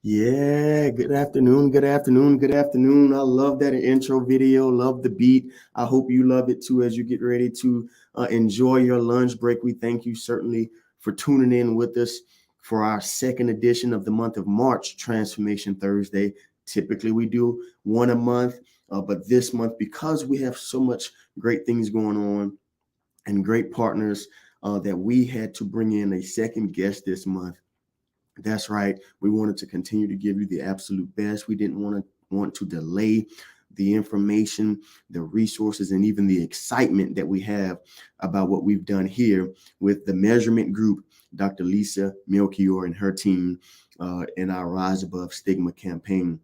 Yeah, good afternoon, good afternoon, good afternoon. I love that intro video, love the beat. I hope you love it too as you get ready to enjoy your lunch break. We thank you certainly for tuning in with us for our second edition of the month of March, Transformation Thursday. Typically, we do one a month, but this month, because we have so much great things going on and great partners, that we had to bring in a second guest this month. That's right. We wanted to continue to give you the absolute best. We didn't want to delay the information, the resources, and even the excitement that we have about what we've done here with the measurement group, Dr. Lisa Melchior and her team, in our Rise Above Stigma campaign.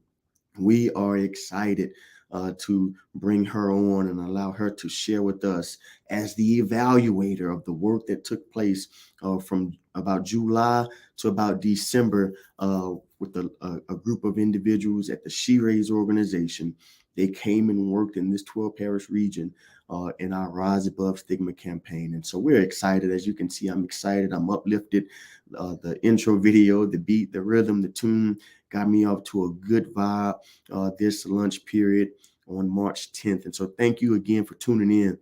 We are excited to bring her on and allow her to share with us as the evaluator of the work that took place from about July to about December with a group of individuals at the She Raise organization. They came and worked in this 12 parish region in our Rise Above Stigma campaign. And so we're excited. As you can see, I'm excited. I'm uplifted. The intro video, the beat, the rhythm, the tune got me off to a good vibe this lunch period on March 10th. And so thank you again for tuning in.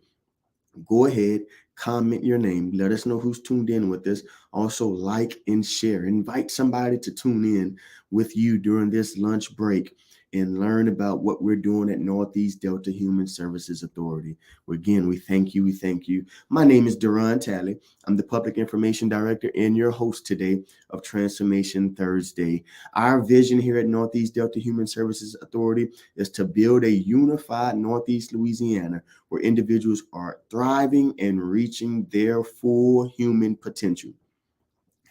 Go ahead, comment your name. Let us know who's tuned in with us. Also, like and share. Invite somebody to tune in with you during this lunch break and learn about what we're doing at Northeast Delta Human Services Authority. Again, we thank you. We thank you. My name is Duran Talley. I'm the Public Information Director and your host today of Transformation Thursday. Our vision here at Northeast Delta Human Services Authority is to build a unified Northeast Louisiana where individuals are thriving and reaching their full human potential.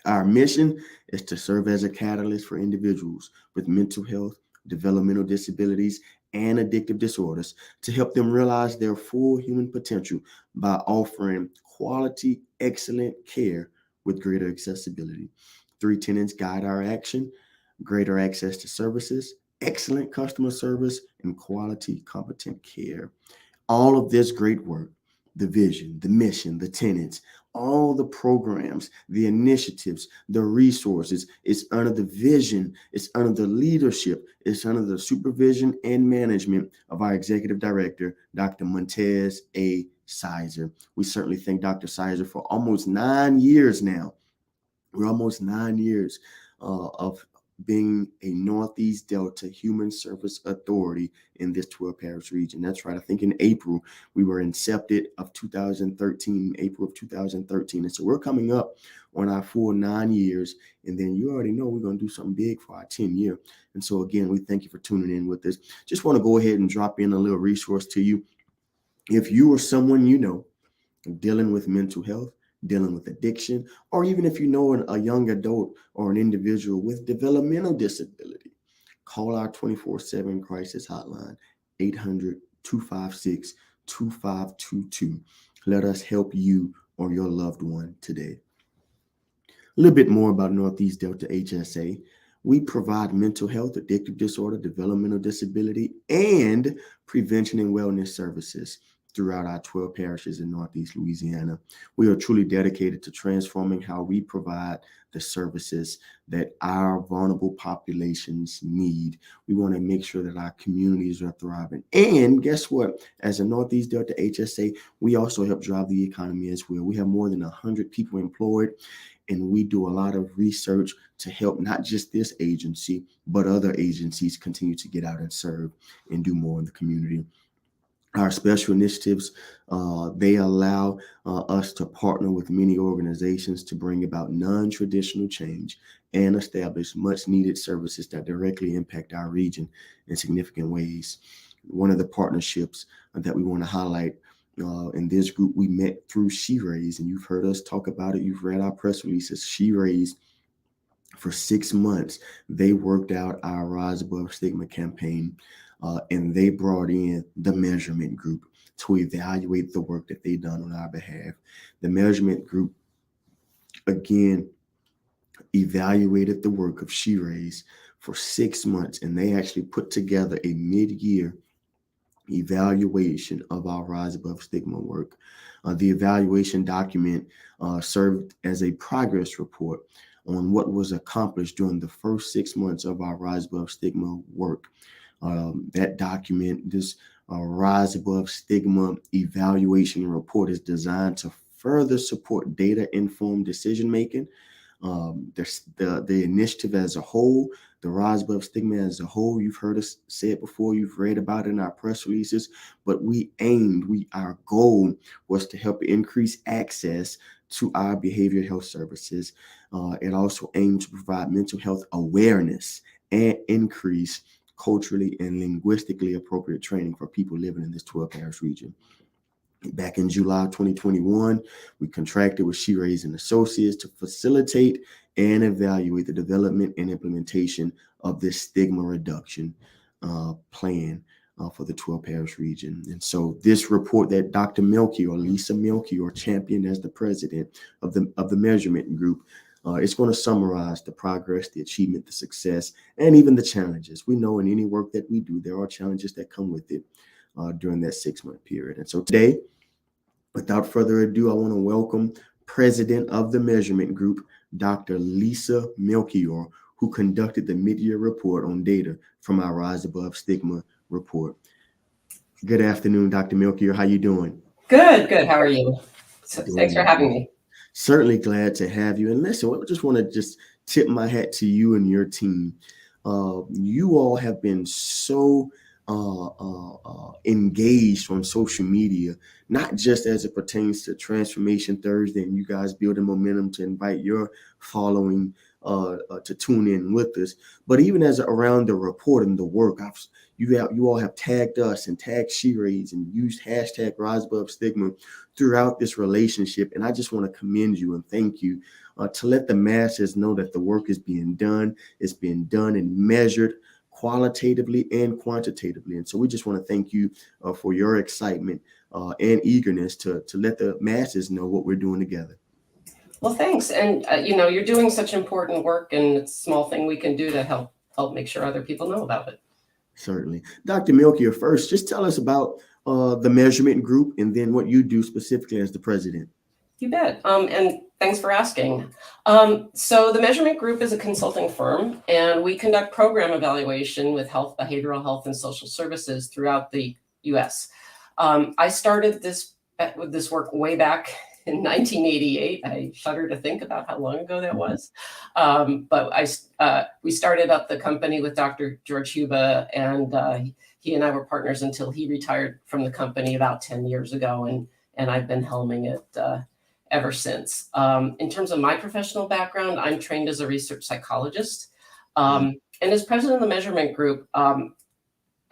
Our mission is to serve as a catalyst for individuals with mental health, developmental disabilities, and addictive disorders to help them realize their full human potential by offering quality, excellent care with greater accessibility. Three tenets guide our action: greater access to services, excellent customer service, and quality, competent care. All of this great work, the vision, the mission, the tenets, all the programs, the initiatives, the resources, it's under the vision, it's under the leadership, it's under the supervision and management of our executive director, Dr. Montez A. Sizer. We certainly thank Dr. Sizer for almost 9 years now. We're almost 9 years of being a Northeast Delta Human Service Authority in this 12 parish region. That's right. I think in April, we were incepted of 2013, April of 2013. And so we're coming up on our full 9 years. And then you already know we're going to do something big for our 10 year. And so again, we thank you for tuning in with us. Just want to go ahead and drop in a little resource to you. If you or someone you know dealing with mental health, dealing with addiction, or even if you know a young adult or an individual with developmental disability, call our 24/7 crisis hotline, 800-256-2522. Let us help you or your loved one today. A little bit more about Northeast Delta HSA. We provide mental health, addictive disorder, developmental disability, and prevention and wellness services throughout our 12 parishes in Northeast Louisiana. We are truly dedicated to transforming how we provide the services that our vulnerable populations need. We want to make sure that our communities are thriving. And guess what? As a Northeast Delta HSA, we also help drive the economy as well. We have more than 100 people employed, and we do a lot of research to help not just this agency, but other agencies continue to get out and serve and do more in the community. Our special initiatives, they allow us to partner with many organizations to bring about non-traditional change and establish much needed services that directly impact our region in significant ways. One of the partnerships that we want to highlight in this group, we met through She Raise, and you've heard us talk about it. You've read our press releases. She Raise, for 6 months, they worked out our Rise Above Stigma campaign, and they brought in the measurement group to evaluate the work that they've done on our behalf. The measurement group, again, evaluated the work of She Raise for 6 months, and they actually put together a mid-year evaluation of our Rise Above Stigma work. The evaluation document served as a progress report on what was accomplished during the first 6 months of our Rise Above Stigma work. That document, this Rise Above Stigma evaluation report, is designed to further support data-informed decision-making. The initiative as a whole, the Rise Above Stigma as a whole, you've heard us say it before, you've read about it in our press releases, but our goal was to help increase access to our behavioral health services. It also aimed to provide mental health awareness and increase culturally and linguistically appropriate training for people living in this 12 parish region. Back in July 2021, we contracted with She Raised and Associates to facilitate and evaluate the development and implementation of this stigma reduction plan for the 12 parish region. And so this report that Dr. Melchior, Lisa Melchior, championed as the president of the measurement group, it's going to summarize the progress, the achievement, the success, and even the challenges. We know in any work that we do, there are challenges that come with it during that 6-month period. And so today, without further ado, I want to welcome President of the Measurement Group, Dr. Lisa Melchior, who conducted the mid-year report on data from our Rise Above Stigma report. Good afternoon, Dr. Melchior. How you doing? Good. How are you? Thanks for having me. Certainly glad to have you. And listen, I just want to tip my hat to you and your team. You all have been so engaged on social media, not just as it pertains to Transformation Thursday and you guys building momentum to invite your following to tune in with us, but even as around the report and the work, you all have tagged us and tagged She Raised and used hashtag Rise Above Stigma throughout this relationship. And I just want to commend you and thank you to let the masses know that the work is being done. It's being done and measured qualitatively and quantitatively. And so we just want to thank you for your excitement and eagerness to let the masses know what we're doing together. Well, thanks. And, you're doing such important work, and it's a small thing we can do to help make sure other people know about it. Certainly. Dr. Melchior, first, just tell us about the measurement group and then what you do specifically as the president. You bet. And thanks for asking. So the measurement group is a consulting firm, and we conduct program evaluation with health, behavioral health, and social services throughout the U.S. I started with this work way back in 1988. I shudder to think about how long ago that was. But we started up the company with Dr. George Huba, and he and I were partners until he retired from the company about 10 years ago, and I've been helming it ever since. In terms of my professional background, I'm trained as a research psychologist. And as president of the measurement group,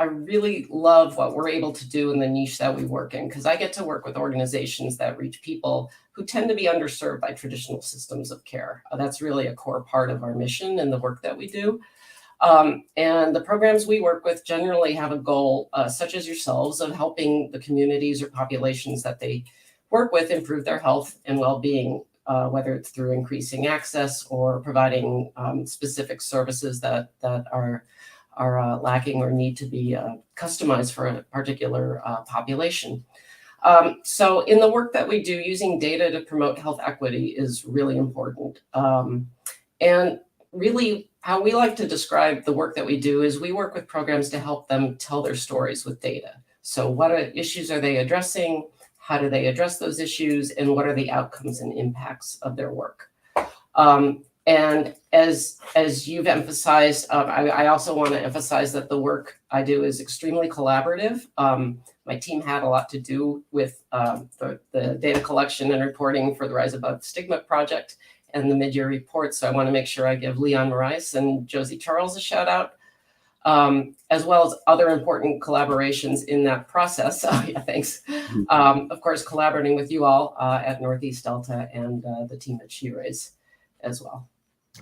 I really love what we're able to do in the niche that we work in, because I get to work with organizations that reach people who tend to be underserved by traditional systems of care. That's really a core part of our mission and the work that we do. And the programs we work with generally have a goal, such as yourselves, of helping the communities or populations that they work with improve their health and well-being, whether it's through increasing access or providing specific services that are lacking or need to be customized for a particular population. So in the work that we do, using data to promote health equity is really important. And really how we like to describe the work that we do is we work with programs to help them tell their stories with data. So what issues are they addressing? How do they address those issues? And what are the outcomes and impacts of their work? And as you've emphasized, I also want to emphasize that the work I do is extremely collaborative. My team had a lot to do with the data collection and reporting for the Rise Above Stigma project and the mid-year report. So I want to make sure I give Leon Morais and Josie Charles a shout out, as well as other important collaborations in that process. So yeah, thanks. Of course, collaborating with you all at Northeast Delta and the team at She Raised as well.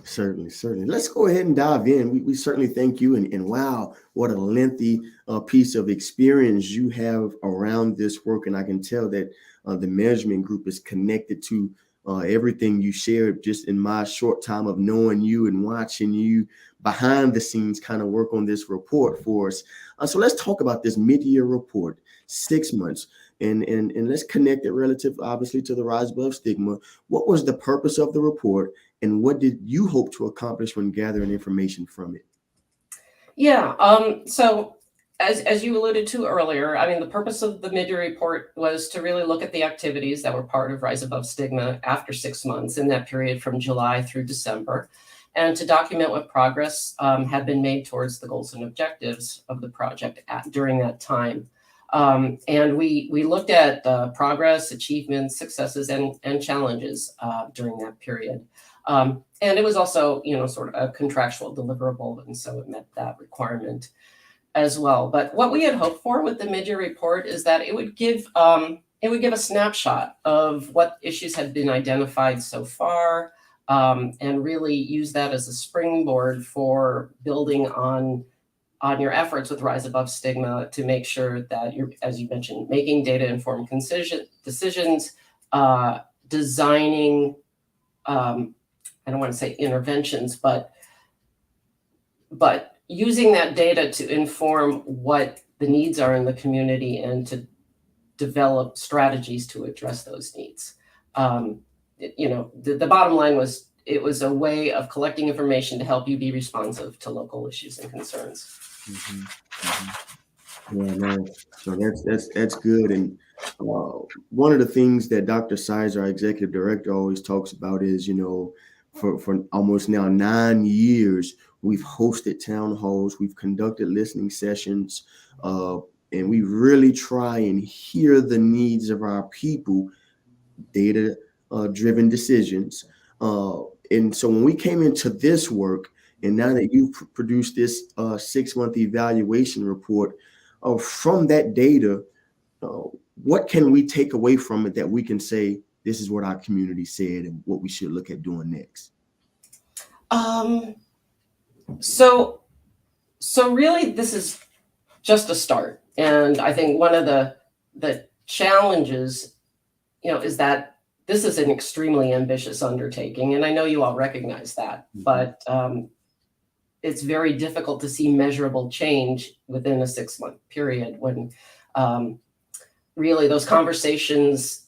Certainly. Let's go ahead and dive in. We certainly thank you. And wow, what a lengthy piece of experience you have around this work. And I can tell that the measurement group is connected to everything you shared just in my short time of knowing you and watching you behind the scenes kind of work on this report for us. So let's talk about this mid-year report, 6 months. And let's connect it relative, obviously, to the Rise Above Stigma. What was the purpose of the report? and what did you hope to accomplish when gathering information from it? Yeah. So as you alluded to earlier, I mean, the purpose of the mid-year report was to really look at the activities that were part of Rise Above Stigma after 6 months, in that period from July through December, and to document what progress had been made towards the goals and objectives of the project during that time. And we looked at progress, achievements, successes, and challenges during that period. And it was also, sort of a contractual deliverable, and so it met that requirement as well. But what we had hoped for with the mid-year report is that it would give a snapshot of what issues had been identified so far, and really use that as a springboard for building on your efforts with Rise Above Stigma to make sure that you're, as you mentioned, making data-informed decisions, designing, I don't want to say interventions, but using that data to inform what the needs are in the community and to develop strategies to address those needs. The bottom line was, it was a way of collecting information to help you be responsive to local issues and concerns. Mm-hmm. Mm-hmm. Yeah, no. So that's good. And one of the things that Dr. Sizer, our executive director, always talks about is, for almost now 9 years, we've hosted town halls, we've conducted listening sessions, and we really try and hear the needs of our people, data driven decisions. And so when we came into this work, and now that you've produced this 6-month evaluation report, from that data, what can we take away from it that we can say, this is what our community said and what we should look at doing next? So really, this is just a start. And I think one of the challenges, is that this is an extremely ambitious undertaking. And I know you all recognize that, but it's very difficult to see measurable change within a 6-month period when really those conversations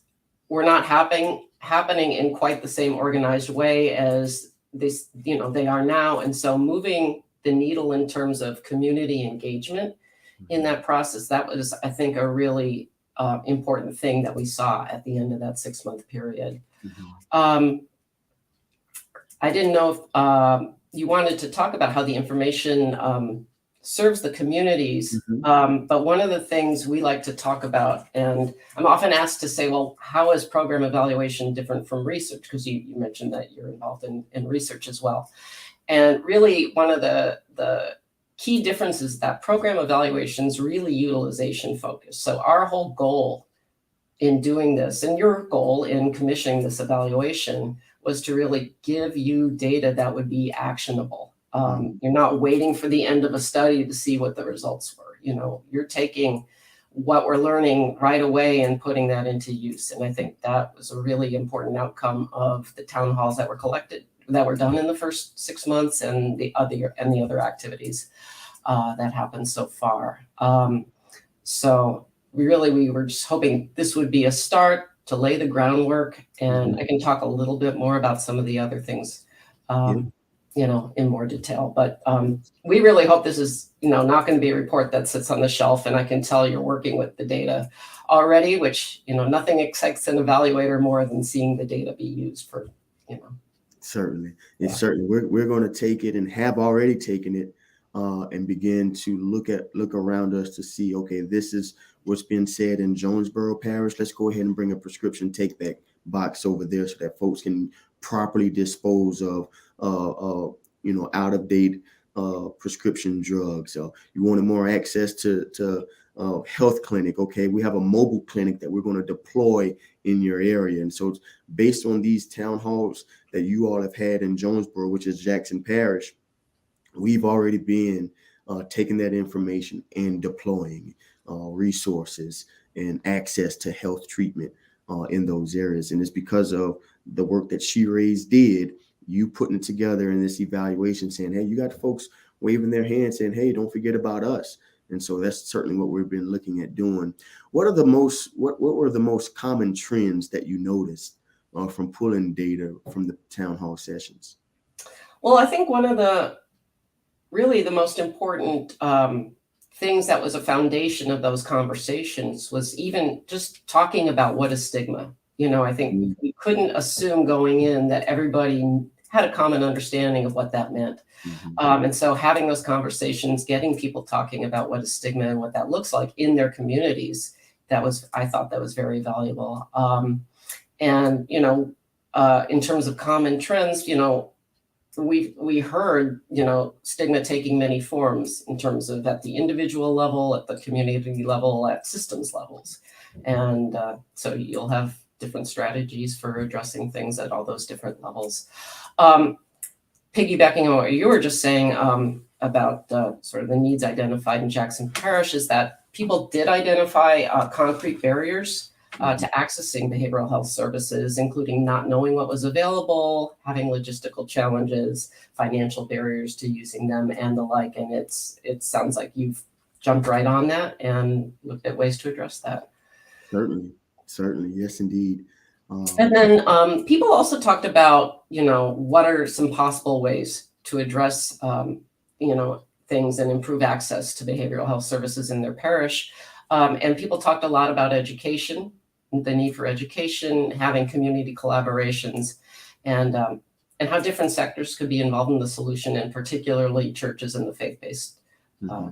were not happening in quite the same organized way as this, they are now. And so moving the needle in terms of community engagement in that process, that was, I think, a really important thing that we saw at the end of that 6-month period. Mm-hmm. I didn't know if you wanted to talk about how the information serves the communities. Mm-hmm. But one of the things we like to talk about, and I'm often asked to say, well, how is program evaluation different from research? Because you mentioned that you're involved in research as well. And really, one of the key differences is that program evaluation is really utilization focused. So our whole goal in doing this, and your goal in commissioning this evaluation, was to really give you data that would be actionable. You're not waiting for the end of a study to see what the results were. You're taking what we're learning right away and putting that into use. And I think that was a really important outcome of the town halls that were done in the first 6 months, and the other activities that happened so far. So we were just hoping this would be a start to lay the groundwork, and I can talk a little bit more about some of the other things, in more detail. But we really hope this is, not going to be a report that sits on the shelf, and I can tell you're working with the data already, which, nothing excites an evaluator more than seeing the data be used for, Certainly. And certainly we're going to take it, and have already taken it, and begin to look around us to see, okay, this is what's been said in Jonesboro Parish. Let's go ahead and bring a prescription take back box over there so that folks can properly dispose of out of date prescription drugs. So you wanted more access to health clinic. Okay, we have a mobile clinic that we're going to deploy in your area. And so it's based on these town halls that you all have had in Jonesboro, which is Jackson Parish, we've already been taking that information and deploying resources and access to health treatment in those areas. And it's because of the work that She Raised did, you putting it together in this evaluation saying, hey, you got folks waving their hands saying, hey, don't forget about us. And so that's certainly what we've been looking at doing. What were the most common trends that you noticed from pulling data from the town hall sessions? Well, I think one of the most important things that was a foundation of those conversations was even just talking about what is stigma. I think we couldn't assume going in that everybody had a common understanding of what that meant. And so having those conversations, getting people talking about what is stigma and what that looks like in their communities, I thought that was very valuable. And, in terms of common trends, we heard, stigma taking many forms in terms of at the individual level, at the community level, at systems levels. And so you'll have different strategies for addressing things at all those different levels. Piggybacking on what you were just saying about sort of the needs identified in Jackson Parish is that people did identify concrete barriers to accessing behavioral health services, including not knowing what was available, having logistical challenges, financial barriers to using them, and the like. And it sounds like you've jumped right on that and looked at ways to address that. Certainly, yes, indeed. And then people also talked about, what are some possible ways to address, things and improve access to behavioral health services in their parish. And people talked a lot about education, the need for education, having community collaborations, and how different sectors could be involved in the solution, and particularly churches and the faith-based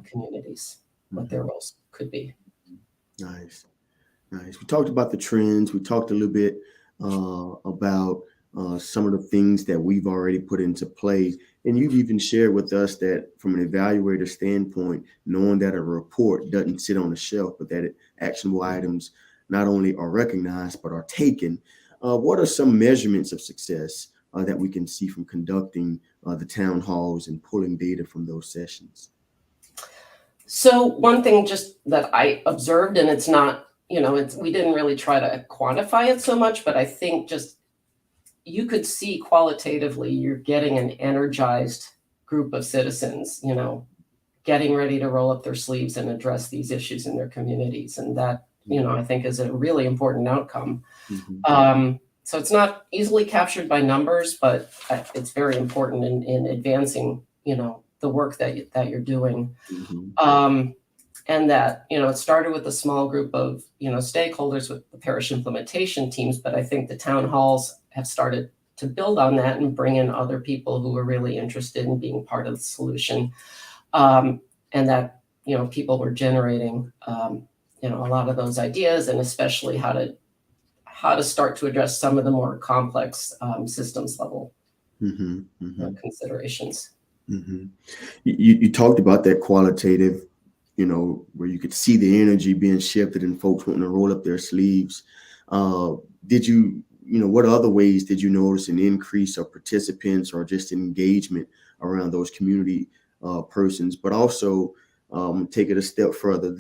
communities, what their roles could be. Nice. We talked about the trends. We talked a little bit about some of the things that we've already put into play. And you've even shared with us that from an evaluator standpoint, knowing that a report doesn't sit on a shelf, but that actionable items not only are recognized, but are taken. What are some measurements of success that we can see from conducting the town halls and pulling data from those sessions? So one thing just that I observed, and it's not, we didn't really try to quantify it so much, but I think just you could see qualitatively you're getting an energized group of citizens, getting ready to roll up their sleeves and address these issues in their communities. And that, I think is a really important outcome. So it's not easily captured by numbers, but it's very important in advancing, the work that you're doing. And that, it started with a small group of, stakeholders with the parish implementation teams, but I think the town halls have started to build on that and bring in other people who are really interested in being part of the solution. And that, people were generating, a lot of those ideas, and especially how to start to address some of the more complex systems level considerations. You talked about that qualitative, where you could see the energy being shifted and folks wanting to roll up their sleeves. Did you, what other ways did you notice an increase of participants or just engagement around those community persons? But also take it a step further,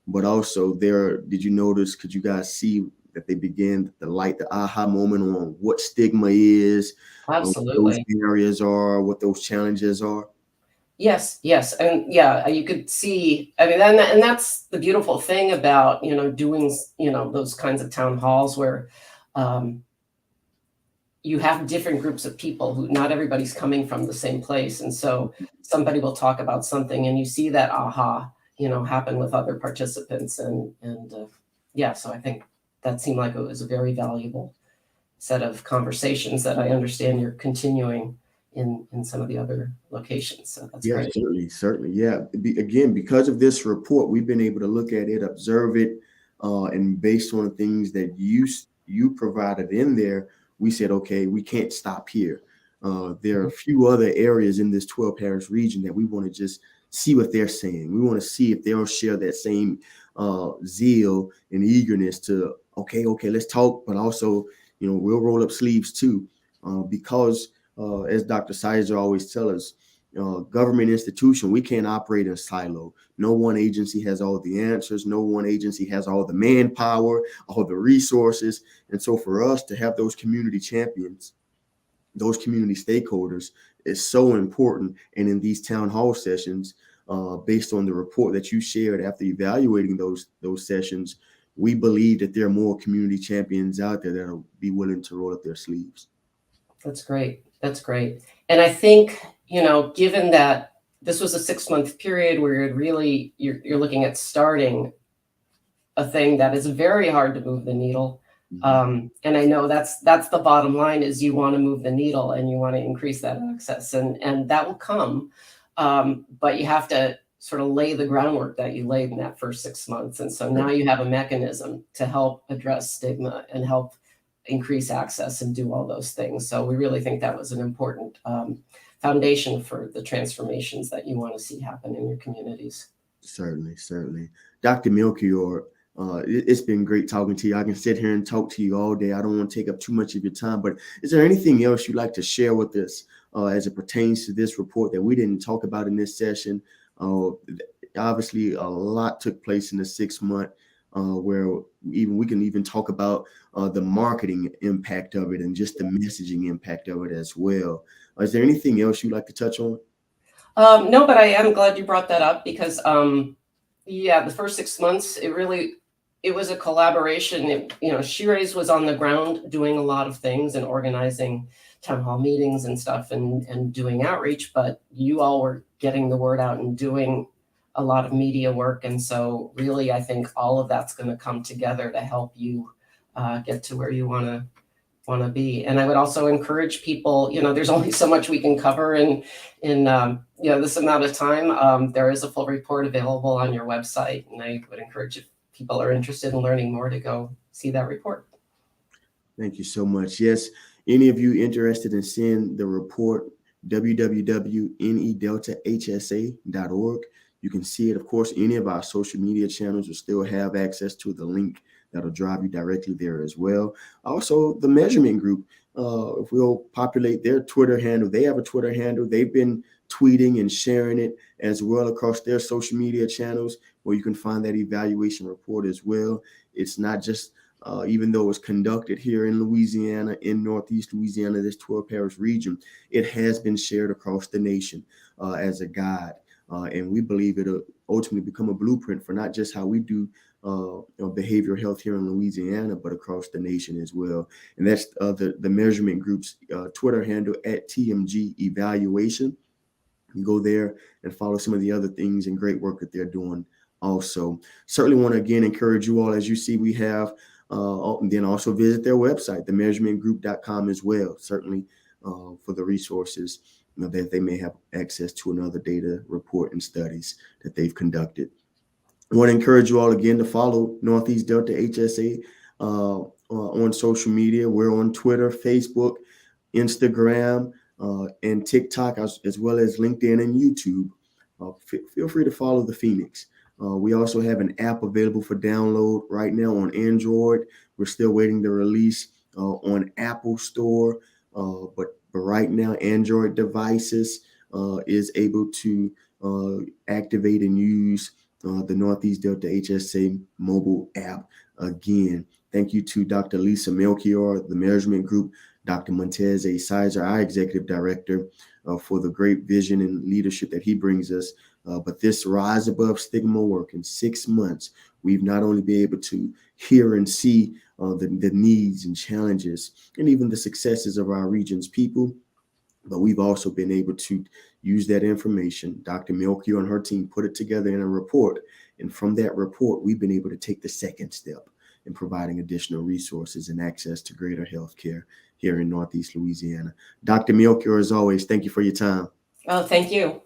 but also did you notice, could you guys see that they began to light the aha moment on what stigma is, Absolutely, what those barriers are, what those challenges are? Yes. And yeah, you could see, I mean, and that's the beautiful thing about, doing, those kinds of town halls where you have different groups of people who not everybody's coming from the same place. And so somebody will talk about something and you see that aha, happen with other participants. And so I think that seemed like it was a very valuable set of conversations that I understand you're continuing in some of the other locations. So that's great. Certainly. Yeah. Again, because of this report, we've been able to look at it, observe it, and based on the things that you provided in there, we said, okay, we can't stop here. There are a few other areas in this 12 parish region that we want to just see what they're saying. We want to see if they'll share that same zeal and eagerness to, okay, let's talk, but also, we'll roll up sleeves too, because as Dr. Sizer always tells us, government institution, we can't operate in a silo. No one agency has all the answers. No one agency has all the manpower, all the resources. And so for us to have those community champions, those community stakeholders is so important. And in these town hall sessions, based on the report that you shared after evaluating those sessions, we believe that there are more community champions out there that'll be willing to roll up their sleeves. That's great. That's great. And I think, given that this was a 6-month period where you're looking at starting a thing that is very hard to move the needle. And I know that's the bottom line, is you want to move the needle and you want to increase that access, and that will come. But you have to sort of lay the groundwork that you laid in that first 6 months. And so now you have a mechanism to help address stigma and help increase access and do all those things. So we really think that was an important foundation for the transformations that you want to see happen in your communities. Certainly, certainly. Dr. Melchior, it's been great talking to you. I can sit here and talk to you all day. I don't want to take up too much of your time, but is there anything else you'd like to share with us as it pertains to this report that we didn't talk about in this session? Obviously, a lot took place in the 6 month where we can even talk about the marketing impact of it and just the messaging impact of it as well. Is there anything else you'd like to touch on? No, but I am glad you brought that up, because the first 6 months, it was a collaboration. She-Raise was on the ground doing a lot of things and organizing town hall meetings and stuff and doing outreach, but you all were getting the word out and doing a lot of media work. And so really, I think all of that's going to come together to help you get to where you want to be. And I would also encourage people, there's only so much we can cover in this amount of time. There is a full report available on your website, and I would encourage, if people are interested in learning more, to go see that report. Thank you so much. Yes, any of you interested in seeing the report, www.nedeltahsa.org. You can see it. Of course, any of our social media channels will still have access to the link that'll drive you directly there as well. Also, the measurement group, if we'll populate their Twitter handle, they have a Twitter handle. They've been tweeting and sharing it as well across their social media channels, where you can find that evaluation report as well. It's not just, even though it's conducted here in Louisiana, in Northeast Louisiana, this 12 parish region, it has been shared across the nation as a guide. And we believe it'll ultimately become a blueprint for not just how we do behavioral health here in Louisiana, but across the nation as well. And that's the measurement group's Twitter handle @TMG Evaluation. You go there and follow some of the other things and great work that they're doing also. Certainly want to again encourage you all, as you see we have, and then also visit their website, themeasurementgroup.com as well, certainly for the resources that they may have access to another data report and studies that they've conducted. I want to encourage you all again to follow Northeast Delta HSA on social media. We're on Twitter, Facebook, Instagram, and TikTok, as well as LinkedIn and YouTube. Feel free to follow the Phoenix. We also have an app available for download right now on Android. We're still waiting to release on Apple Store, but right now, Android devices is able to activate and use the Northeast Delta HSA mobile app. Again, thank you to Dr. Lisa Melchior, the Measurement Group, Dr. Montez A. Sizer, our Executive Director, for the great vision and leadership that he brings us. But this Rise Above Stigma work in 6 months, we've not only been able to hear and see the needs and challenges and even the successes of our region's people, but we've also been able to use that information. Dr. Melchior and her team put it together in a report. And from that report, we've been able to take the second step in providing additional resources and access to greater health care here in Northeast Louisiana. Dr. Melchior, as always, thank you for your time. Oh, thank you.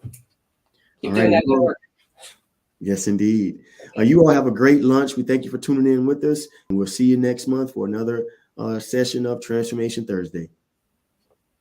Keep All doing right. that good work. Yes, indeed. You all have a great lunch. We thank you for tuning in with us, and we'll see you next month for another session of Transformation Thursday.